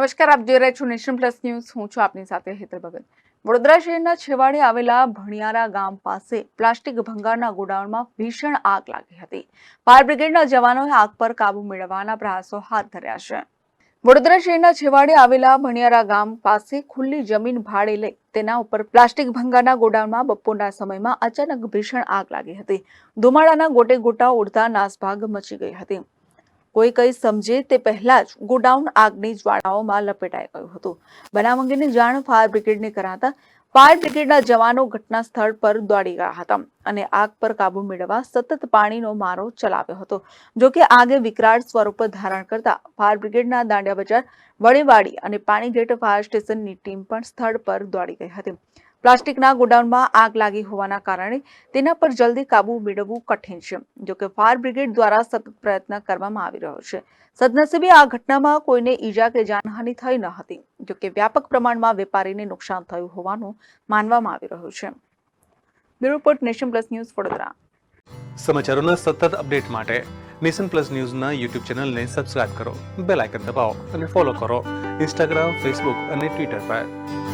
નમસ્કાર, આપ જોઈ રહ્યા છો નેશન પ્લસ ન્યૂઝ. હું છું આપની સાથે હેતલ ભગત. વડોદરા શહેરના છેવાડે આવેલા ભણિયારા ગામ પાસે પ્લાસ્ટિક ભંગારના ગોડાઉનમાં ભીષણ આગ લાગી હતી. ફાયર બ્રિગેડના જવાનોએ આગ પર કાબુ મેળવવાના પ્રયાસો હાથ ધર્યા છે. વડોદરા શહેરના છેવાડે આવેલા ભણિયારા ગામ પાસે ખુલ્લી જમીન ભાડે લઈ તેના ઉપર પ્લાસ્ટિક ભંગારના ગોડાઉનમાં બપોરના સમયમાં અચાનક ભીષણ આગ લાગી હતી. ધુમાડાના ગોટે ગોટા ઉડતા નાસભાગ મચી ગઈ હતી. કોઈ કંઈ સમજે તે પહેલા જ ગોડાઉન આગની જ્વાળાઓમાં લપેટાઈ ગયું હતું. બનાવ અંગેની જાણ ફાયર બ્રિગેડને કરાતા ફાયર બ્રિગેડના જવાનો ઘટના સ્થળ પર દોડી ગયા હતા અને આગ પર કાબુ મેળવવા સતત પાણીનો મારો ચલાવ્યો હતો. જોકે આગે વિકરાળ સ્વરૂપ ધારણ કરતા ફાયર બ્રિગેડના દાંડિયા બજાર, વડેવાડી અને પાણીગેટ ફાયર સ્ટેશનની ટીમ પણ સ્થળ પર દોડી ગઈ હતી. પ્લાસ્ટિકના ગોડાઉનમાં આગ લાગી હોવાના કારણે તેના પર જલ્દી કાબુ મેળવવું કઠિન છે. જોકે ફાયર બ્રિગેડ દ્વારા સતત પ્રયત્ન કરવામાં આવી રહ્યો છે. સદનસીબે આ ઘટનામાં કોઈને ઈજા કે જાનહાનિ થઈ ન હતી. જોકે વ્યાપક પ્રમાણમાં વેપારીને નુકસાન થયું હોવાનું માનવામાં આવી રહ્યું છે. Bureau report, nation plus news, Vadodara. સમાચારોના સતત અપડેટ માટે નેશન પ્લસ ન્યૂઝના યુટ્યુબ ચેનલને સબસ્ક્રાઇબ કરો, બેલ આઇકન દબાવો અને ફોલો કરો ઇન્સ્ટાગ્રામ, ફેસબુક અને ટ્વિટર પર.